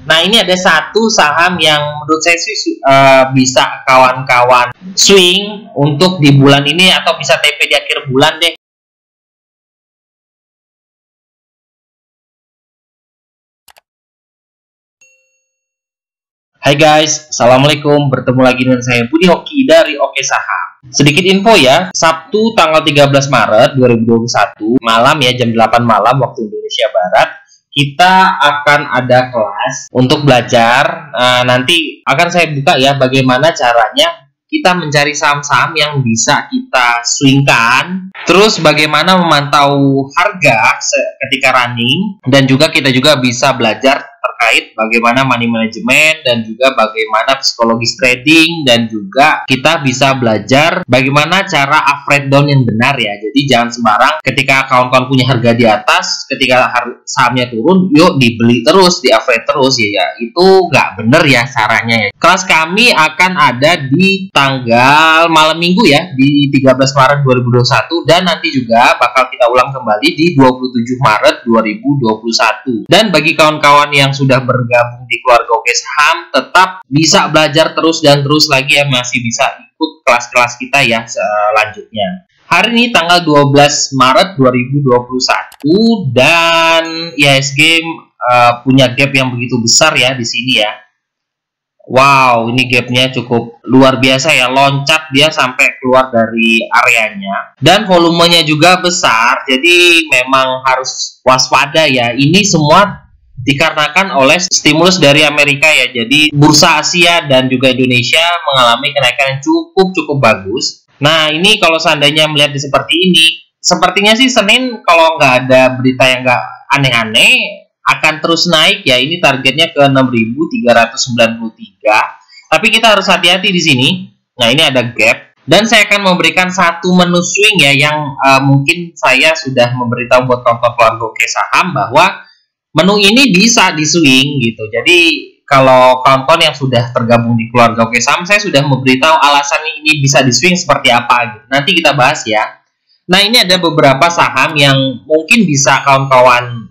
Nah, ini ada satu saham yang menurut saya sih bisa kawan-kawan swing untuk di bulan ini atau bisa TP di akhir bulan deh. Hai guys, Assalamualaikum. Bertemu lagi dengan saya Budi Hoki dari Oke Saham. Sedikit info ya, Sabtu tanggal 13 Maret 2021 malam ya, jam 8 malam waktu Indonesia Barat, kita akan ada kelas untuk belajar. Nanti akan saya buka ya bagaimana caranya kita mencari saham-saham yang bisa kita swingkan, terus bagaimana memantau harga ketika running, dan juga kita juga bisa belajar terkait bagaimana money management dan juga bagaimana psikologis trading, dan juga kita bisa belajar bagaimana cara average down yang benar ya. Jadi jangan sembarang ketika kawan-kawan punya harga di atas, ketika sahamnya turun, yuk dibeli terus, di average terus ya. Itu nggak bener ya caranya ya. Kelas kami akan ada di tanggal malam minggu ya, di 13 Maret 2021, dan nanti juga bakal kita ulang kembali di 27 Maret 2021. Dan bagi kawan-kawan yang sudah bergabung di keluarga Oke Saham, tetap bisa belajar terus dan terus lagi ya, masih bisa ikut kelas-kelas kita ya selanjutnya. Hari ini tanggal 12 Maret 2021, dan IHSG punya gap yang begitu besar ya di sini ya. Wow, ini gapnya cukup luar biasa ya, loncat dia sampai keluar dari areanya, dan volumenya juga besar, jadi memang harus waspada ya. Ini semua dikarenakan oleh stimulus dari Amerika ya. Jadi bursa Asia dan juga Indonesia mengalami kenaikan yang cukup bagus. Nah, ini kalau seandainya melihat seperti ini, sepertinya sih Senin kalau nggak ada berita yang nggak aneh-aneh akan terus naik ya. Ini targetnya ke 6.393. Tapi kita harus hati-hati di sini. Nah, ini ada gap, dan saya akan memberikan satu menu swing ya, yang mungkin saya sudah memberitahu buat kawan-kawan keluarga Oke Saham bahwa menu ini bisa di swing gitu. Jadi kalau kawan-kawan yang sudah tergabung di keluarga Oke Saham, saya sudah memberitahu alasan ini bisa di swing seperti apa gitu. Nanti kita bahas ya. Nah, ini ada beberapa saham yang mungkin bisa kawan-kawan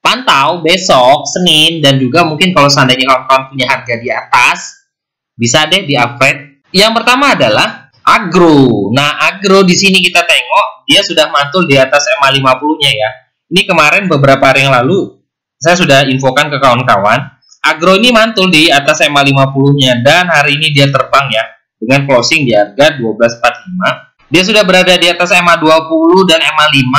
pantau besok Senin, dan juga mungkin kalau seandainya kawan-kawan punya harga di atas, bisa deh di average. Yang pertama adalah Agro. Nah, Agro di sini kita tengok dia sudah mantul di atas MA50-nya ya. Ini kemarin beberapa hari yang lalu saya sudah infokan ke kawan-kawan, Agro ini mantul di atas MA50-nya, dan hari ini dia terbang ya dengan closing di harga 12.45. Dia sudah berada di atas MA20 dan MA5,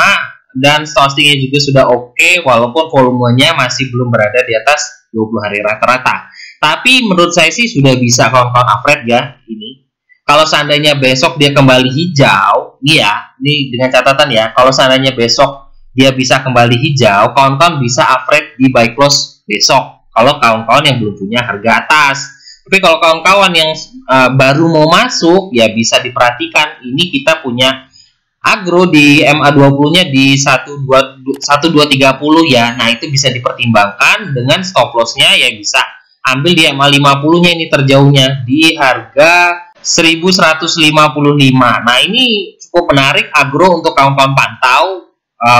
dan stochastiknya juga sudah oke, walaupun volumenya masih belum berada di atas 20 hari rata-rata. Tapi menurut saya sih sudah bisa kawan-kawan average ya ini. Kalau seandainya besok dia kembali hijau, ini dengan catatan ya, kalau seandainya besok dia bisa kembali hijau, kawan-kawan bisa average di buy close besok kalau kawan-kawan yang belum punya harga atas. Tapi kalau kawan-kawan yang baru mau masuk, ya bisa diperhatikan, ini kita punya Agro di MA20-nya di 1230 ya. Nah, itu bisa dipertimbangkan dengan stop loss-nya ya, bisa ambil di MA50-nya, ini terjauhnya di harga 1155. Nah, ini cukup menarik Agro untuk kawan-kawan pantau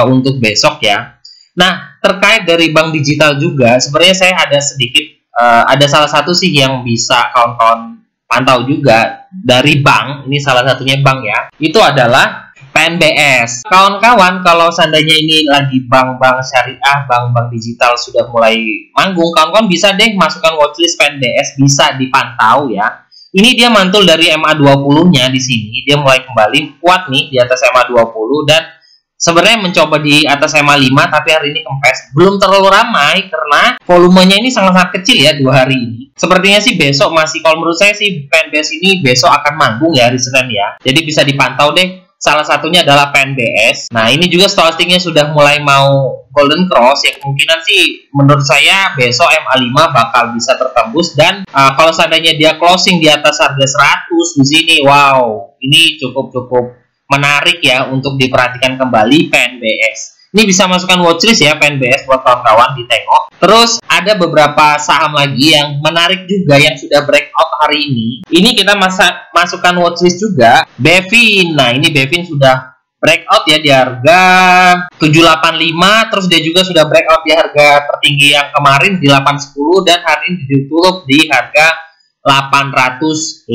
untuk besok ya. Nah, terkait dari bank digital juga, sebenarnya saya ada sedikit ada salah satu sih yang bisa kawan-kawan pantau juga dari bank. Ini salah satunya bank ya. Itu adalah PNBS. Kawan-kawan, kalau seandainya ini lagi bank-bank syariah, bank-bank digital sudah mulai manggung, kawan-kawan bisa deh masukkan watchlist PNBS, bisa dipantau ya. Ini dia mantul dari MA20-nya di sini, dia mulai kembali kuat nih di atas MA20, dan sebenarnya mencoba di atas MA5, tapi hari ini kempes. Belum terlalu ramai karena volumenya ini sangat-sangat kecil ya 2 hari ini. Sepertinya sih besok masih, kalau menurut saya sih PNBS ini besok akan manggung ya hari Senin ya. Jadi bisa dipantau deh. Salah satunya adalah PNBS. Nah, ini juga stochastiknya sudah mulai mau golden cross ya, kemungkinan sih menurut saya besok MA5 bakal bisa tertembus, dan kalau seandainya dia closing di atas harga 100 di sini, wow, ini cukup menarik ya untuk diperhatikan kembali PNBS. Ini bisa masukkan watchlist ya PNBS buat kawan-kawan ditengok. Terus ada beberapa saham lagi yang menarik juga yang sudah breakout hari ini. Ini kita masukkan watchlist juga. Bevin. Nah, ini Bevin sudah breakout ya di harga 785, terus dia juga sudah breakout di harga tertinggi yang kemarin di 810 dan hari ini ditutup di harga 815.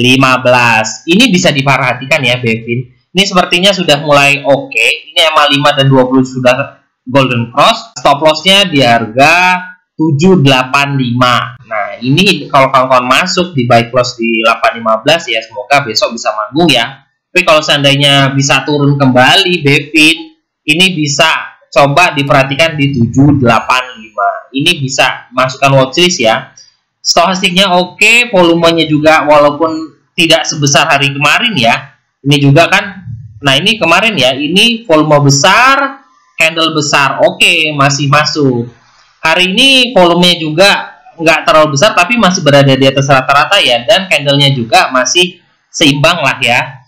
Ini bisa diperhatikan ya Bevin. Ini sepertinya sudah mulai oke. Ini MA5 dan 20 sudah golden cross. Stop lossnya di harga 785. Nah, ini kalau kawan-kawan masuk di buy close di 815 ya semoga besok bisa manggung ya. Tapi kalau seandainya bisa turun kembali Bevin, ini bisa coba diperhatikan di 785. Ini bisa masukkan watchlist ya. Stochastiknya oke, volumenya juga walaupun tidak sebesar hari kemarin ya. Ini juga kan, nah ini kemarin ya, ini volume besar, candle besar, oke, masih masuk. Hari ini volumenya juga nggak terlalu besar, tapi masih berada di atas rata-rata ya, dan candlenya juga masih seimbang lah ya.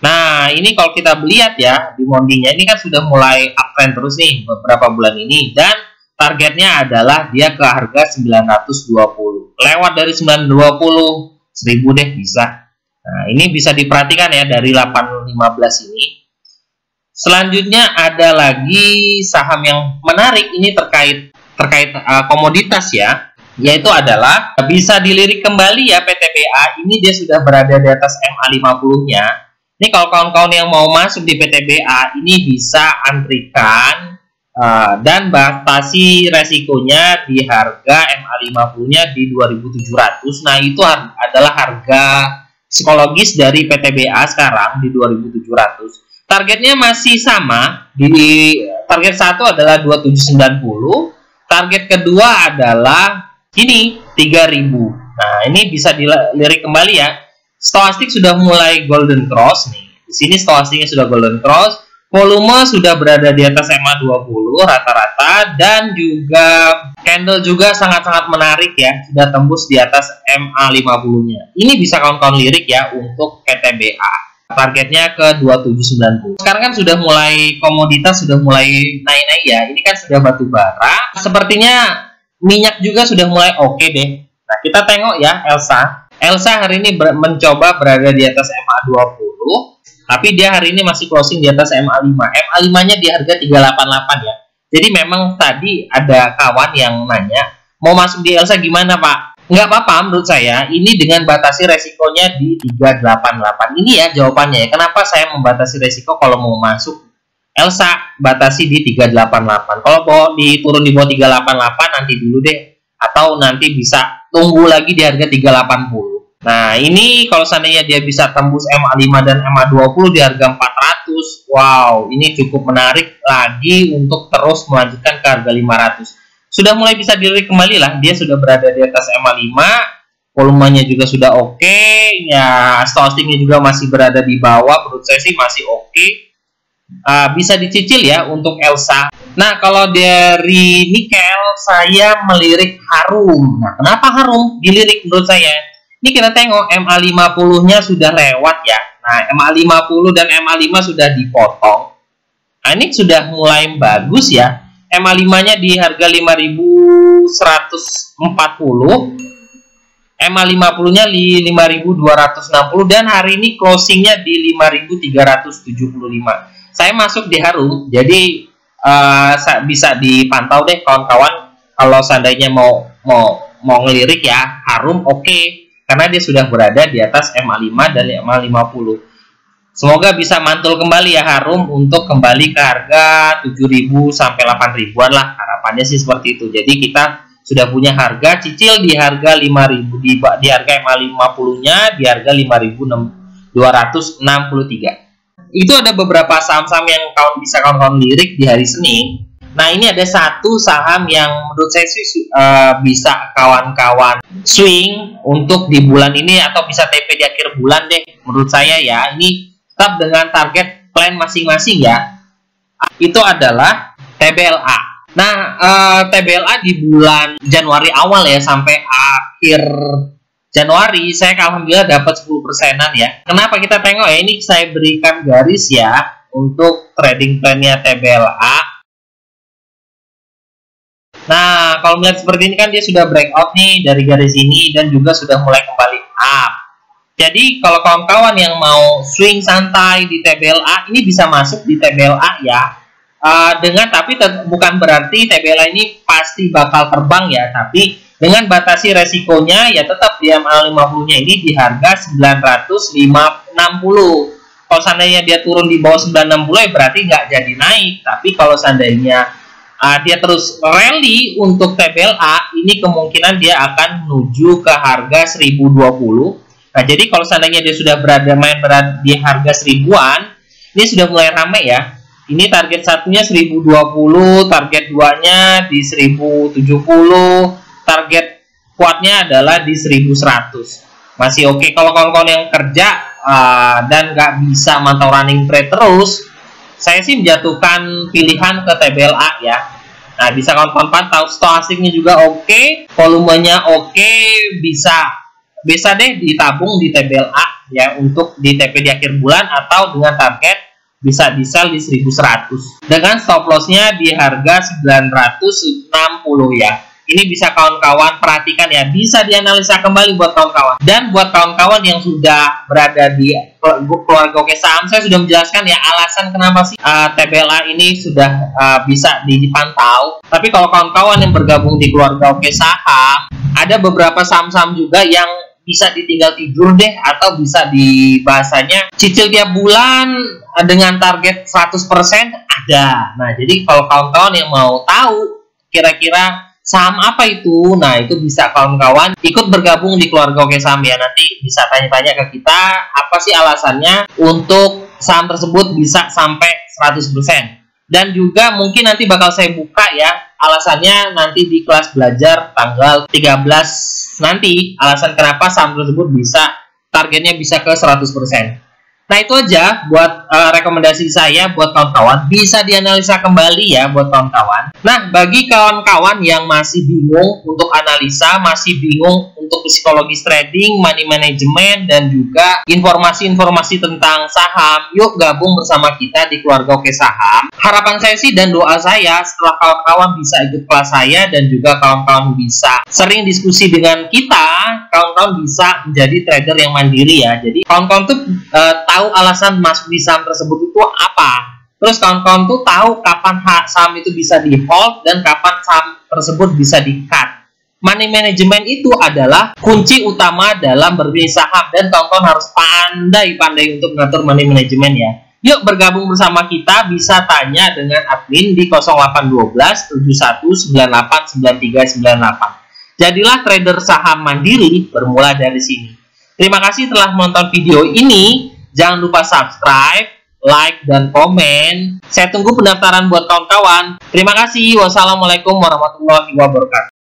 Nah, ini kalau kita lihat ya, di Mondinya ini kan sudah mulai uptrend terus nih beberapa bulan ini, dan targetnya adalah dia ke harga 920. Lewat dari 920, 1000 deh bisa. Nah, ini bisa diperhatikan ya dari 815 ini. Selanjutnya ada lagi saham yang menarik, ini terkait komoditas ya, yaitu adalah bisa dilirik kembali ya PTBA. Ini dia sudah berada di atas MA50-nya. Ini kalau kawan-kawan yang mau masuk di PTBA ini bisa antrikan dan batasi resikonya di harga MA50-nya di 2.700. Nah, itu adalah harga psikologis dari PTBA sekarang di 2.700. Targetnya masih sama. Di target 1 adalah 2790. Target kedua adalah ini 3000. Nah, ini bisa dilirik kembali ya. Stochastik sudah mulai golden cross nih. Di sini stochastiknya sudah golden cross. Volume sudah berada di atas MA20 rata-rata, dan juga candle juga sangat-sangat menarik ya, sudah tembus di atas MA50-nya. Ini bisa kawan-kawan lirik ya untuk PTBA. Targetnya ke 2790. Sekarang kan sudah mulai komoditas sudah mulai naik-naik ya. Ini kan sudah batu bara. Sepertinya minyak juga sudah mulai oke deh. Nah, kita tengok ya Elsa. Elsa hari ini mencoba berada di atas MA20, tapi dia hari ini masih closing di atas MA5. MA5-nya di harga 388 ya. Jadi memang tadi ada kawan yang nanya, mau masuk di Elsa gimana Pak? Nggak apa-apa menurut saya, ini dengan batasi resikonya di 388. Ini ya jawabannya ya, kenapa saya membatasi resiko kalau mau masuk Elsa, batasi di 388. Kalau mau diturun di bawah 388 nanti dulu deh, atau nanti bisa tunggu lagi di harga 380. Nah, ini kalau seandainya dia bisa tembus MA5 dan MA20 di harga 400, wow, ini cukup menarik lagi untuk terus melanjutkan ke harga 500. Sudah mulai bisa dilirik kembali lah, dia sudah berada di atas MA5, volumenya juga sudah oke, ya stochastiknya juga masih berada di bawah, menurut saya sih masih oke. Bisa dicicil ya untuk Elsa. Nah, kalau dari nikel saya melirik Harum. Nah, kenapa Harum dilirik menurut saya? Ini kita tengok MA50-nya sudah lewat ya. Nah, MA50 dan MA5 sudah dipotong. Nah, ini sudah mulai bagus ya. MA5-nya di harga 5.140. MA50-nya di 5.260 dan hari ini closingnya di 5.375. Saya masuk di Harum, jadi bisa dipantau deh kawan-kawan. Kalau seandainya mau ngelirik ya Harum oke. Karena dia sudah berada di atas MA5 dan MA50. Semoga bisa mantul kembali ya Harum untuk kembali ke harga 7.000 sampai 8.000-an lah. Harapannya sih seperti itu. Jadi kita sudah punya harga cicil di harga 5.000 di harga MA50-nya di harga 5.263. Itu ada beberapa saham-saham yang bisa kawan-kawan lirik di hari Senin. Nah, ini ada satu saham yang menurut saya sih bisa kawan-kawan swing untuk di bulan ini atau bisa TP di akhir bulan deh. Menurut saya ya, ini tetap dengan target plan masing-masing ya. Itu adalah TBLA. Nah, TBLA di bulan Januari awal ya sampai akhir Januari saya alhamdulillah dapat 10%-an ya. Kenapa kita tengok ya, ini saya berikan garis ya untuk trading plan-nya TBLA. Nah, kalau melihat seperti ini kan dia sudah breakout nih dari garis ini dan juga sudah mulai kembali up. Jadi kalau kawan-kawan yang mau swing santai di TBLA, ini bisa masuk di TBLA ya. Tapi bukan berarti TBLA ini pasti bakal terbang ya, tapi dengan batasi resikonya ya tetap di MA50-nya ini di harga 960. Kalau seandainya dia turun di bawah 960 ya berarti nggak jadi naik. Tapi kalau seandainya dia terus rally untuk TBLA, ini kemungkinan dia akan menuju ke harga 1020. Nah, jadi kalau seandainya dia sudah berada di harga 1000-an, ini sudah mulai ramai ya. Ini target satunya 1020, target 2-nya di 1070, target kuatnya adalah di 1100. Masih oke. Kalau kawan-kawan yang kerja dan nggak bisa mantau running trade terus, saya sih menjatuhkan pilihan ke TBLA ya. Nah, bisa kawan-kawan pantau, stochastiknya juga oke, volumenya oke, bisa deh ditabung di TBLA ya untuk di TP di akhir bulan, atau dengan target bisa di sell di 1100 dengan stop lossnya di harga 960 ya. Ini bisa kawan-kawan perhatikan ya, bisa dianalisa kembali buat kawan-kawan. Dan buat kawan-kawan yang sudah berada di keluarga Oke Saham, saya sudah menjelaskan ya alasan kenapa sih TBLA ini sudah bisa dipantau. Tapi kalau kawan-kawan yang bergabung di keluarga Oke Saham, ada beberapa saham-saham juga yang bisa ditinggal tidur deh, atau bisa dibahasanya cicil tiap bulan dengan target 100% ada. Nah, jadi kalau kawan-kawan yang mau tahu kira-kira saham apa itu, nah itu bisa kawan-kawan ikut bergabung di keluarga Oke Saham ya. Nanti bisa tanya-tanya ke kita apa sih alasannya untuk saham tersebut bisa sampai 100%. Dan juga mungkin nanti bakal saya buka ya alasannya nanti di kelas belajar tanggal 13 nanti, alasan kenapa saham tersebut bisa targetnya bisa ke 100%. Nah, itu aja buat rekomendasi saya buat kawan-kawan, bisa dianalisa kembali ya buat kawan-kawan. Nah, bagi kawan-kawan yang masih bingung untuk analisa, masih bingung untuk psikologis trading, money management, dan juga informasi-informasi tentang saham, yuk gabung bersama kita di keluarga Oke Saham. Harapan saya sih dan doa saya setelah kawan-kawan bisa ikut kelas saya dan juga kawan-kawan bisa sering diskusi dengan kita, kawan-kawan bisa menjadi trader yang mandiri ya. Jadi kawan-kawan tuh tahu alasan masuk di saham tersebut itu apa. Terus kawan-kawan tuh tahu kapan saham itu bisa di hold dan kapan saham tersebut bisa di cut. Money management itu adalah kunci utama dalam berbisnis saham, dan kawan-kawan harus pandai-pandai untuk mengatur money management ya. Yuk bergabung bersama kita, bisa tanya dengan admin di 0812 71 98 9398. Jadilah trader saham mandiri bermula dari sini. Terima kasih telah menonton video ini. Jangan lupa subscribe, like, dan komen. Saya tunggu pendaftaran buat kawan-kawan. Terima kasih. Wassalamualaikum warahmatullahi wabarakatuh.